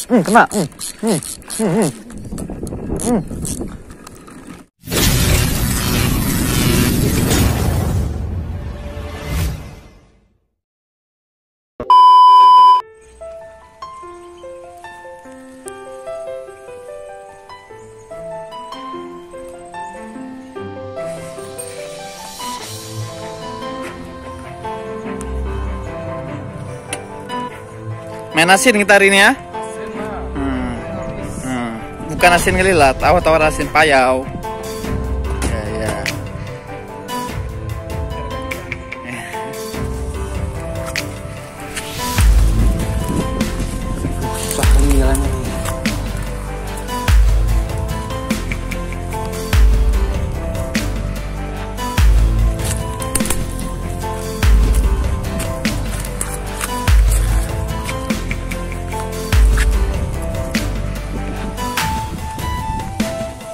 Kena. Main asin kita hari ini ya. Bukan asin ngelilat, tawar asin payau. Ya.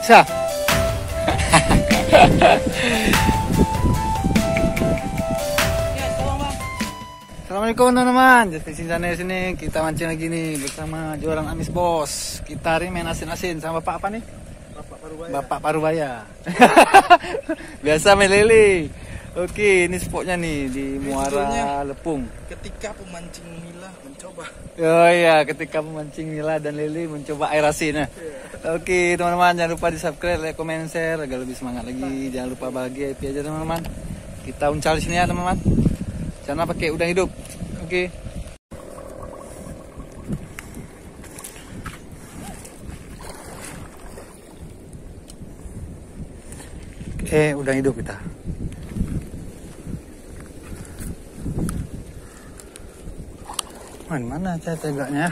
Bisa. Assalamualaikum teman-teman. Jadi sini kita mancing lagi nih bersama Joran Amis Bos. Kita hari main asin-asin sama Bapak apa nih? Bapak Parubaya. Biasa main lele. Oke, ini spotnya nih di Muara Lepung. Ketika pemancing nila mencoba. Oh iya, ketika pemancing nila dan lele mencoba air asin. Nah. Oke, teman-teman, jangan lupa di subscribe, like, comment, share agar lebih semangat lagi. Jangan lupa bahagia happy aja teman-teman. Kita uncal di sini ya teman-teman. Jangan pakai udang hidup. Oke. Udang hidup kita. Mana tegaknya?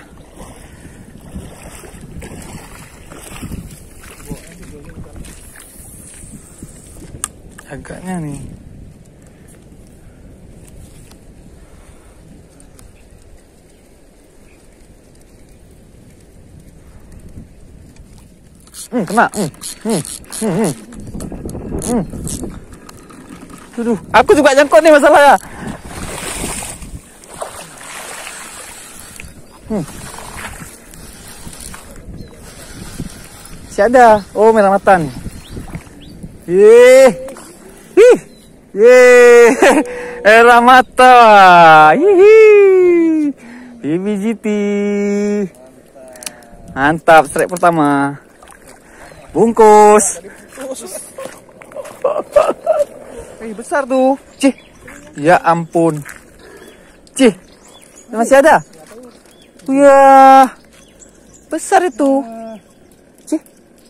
Agaknya nih. Kena. Aduh, aku juga jangkut nih masalahnya. Si ada. Oh, merah mata nih. Merah mata. BBGT. Mantap, strike pertama. Bungkus. Besar tuh. Cih. Ya ampun. Cih. Masih ada? Ya. Besar itu. Cih.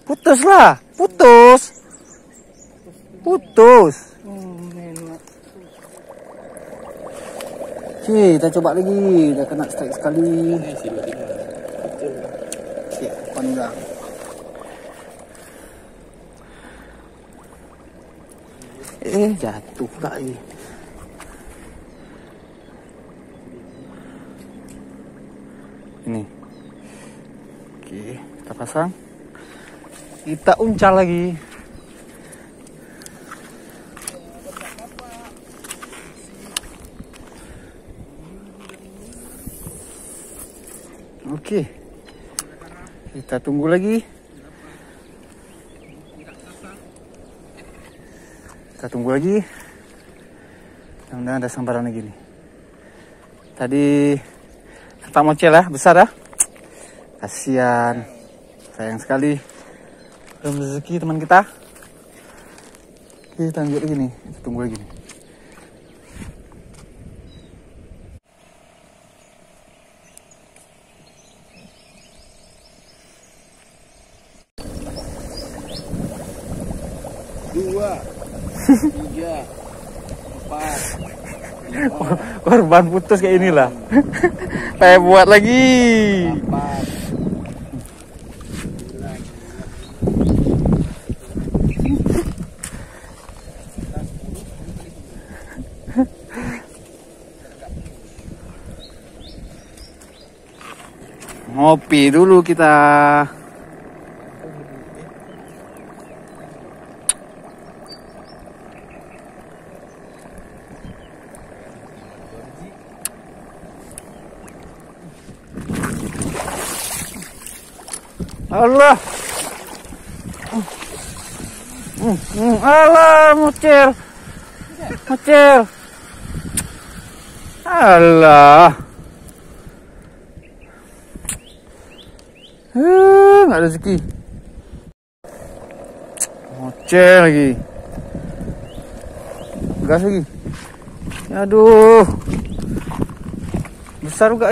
Putus lah. Putus. Cih, kita coba lagi. Udah kena strike sekali. Cih, pandang. Jatuh lagi. Ini. Oke, kita pasang. Kita uncal lagi. Oke. Kita tunggu lagi. Mudah-mudahan ada sambaran lagi nih. Tadi Pak mocel ya, besar ya. Kasihan. Sayang sekali. Belum rezeki teman kita. Oke, kita lanjut lagi nih. Kita tunggu lagi nih. Dua, tiga, empat. Korban putus kayak inilah. Kayak buat lagi. Ngopi dulu kita. Allah. Alah, mocel. Mocel. Alah. Nggak rezeki. Mocel lagi. Gas lagi. Aduh. Besar juga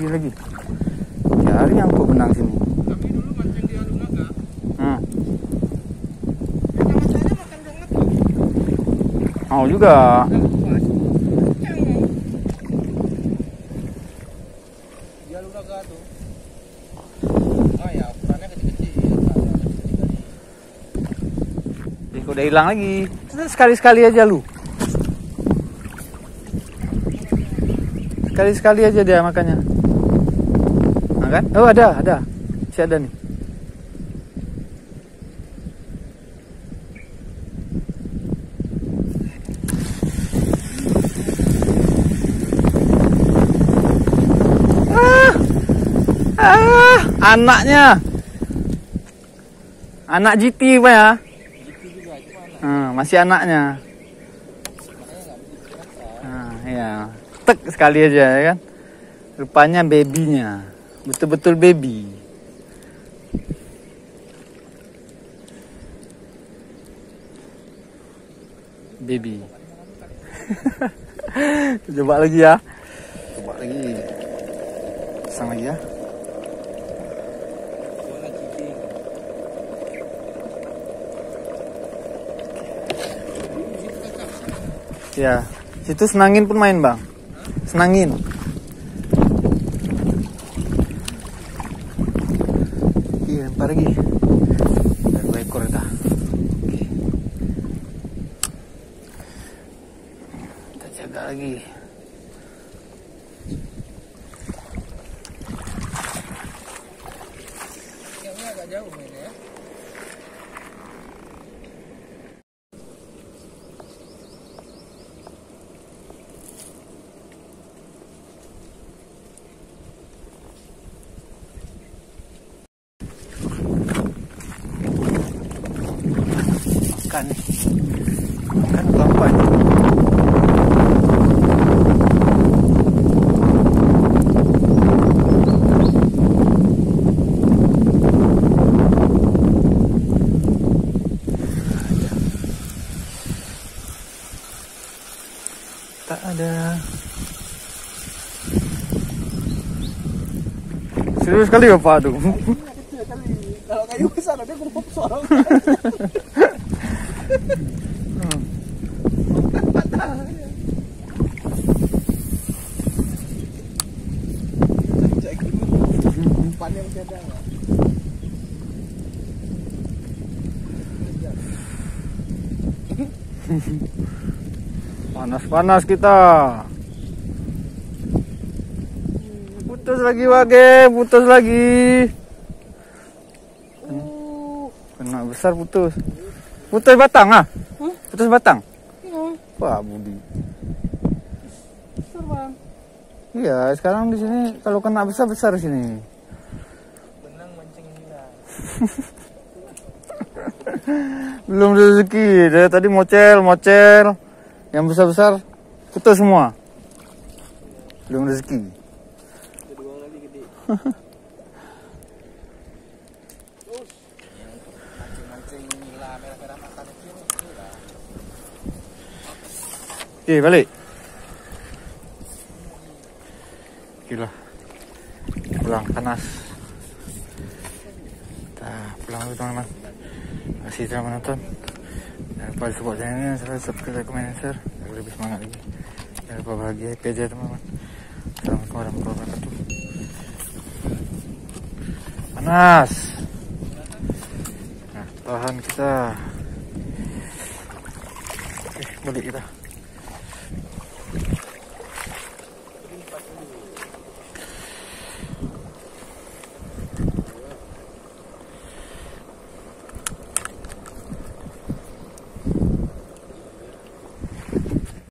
Lagi. Cari yang kok benang sini. Kami dulu mancing di Alun Naga. Masanya makan banget tuh. Mau juga. Di Alun Naga tuh. Ya, ukurannya kecil-kecil. Udah hilang lagi. Sekali-sekali aja lu. Sekali-sekali aja dia makannya. Nah, kan? Oh, ada. Si ada nih. Anaknya. Anak GT Pak ya? Masih anaknya. Ya. Tek sekali aja ya kan. Rupanya babynya. Betul-betul baby. Baby. Coba lagi ya. Coba lagi. Pasang lagi ya. Ya, situ senangin pun main bang, senangin. Iya, lempar lagi. Ada 2 ekor dah. Kita jaga lagi. Kayaknya agak jauh mainnya ya. Kan pelan-pelan. Tak ada. Serius sekali Bapak tuh. Kalau kayu besar dia kerupuk soal. Umpannya masih ada nggak? Panas-panas kita. Putus lagi Wage, putus lagi. Kena besar putus. Putus batang ah? Putus batang? Wah Budi. Besar bang. Iya, sekarang di sini kalau kena besar di sini. Benang mancing nila. Belum rezeki. Dari tadi mocel. Yang besar-besar putus semua. Belum rezeki. Kedua lagi gede. Terus mancing nila merah-merah mata kecil. Oke, balik. Gila. Pulang panas. Kita pulang dulu teman-teman. Terima kasih telah menonton. Jangan lupa support channel ini, subscribe, komen, dan share agar lebih semangat lagi. Jangan lupa bahagia happy aja teman-teman. Assalamualaikum warahmatullahi wabarakatuh. Panas. Nah, tahan kita. Oke, balik kita.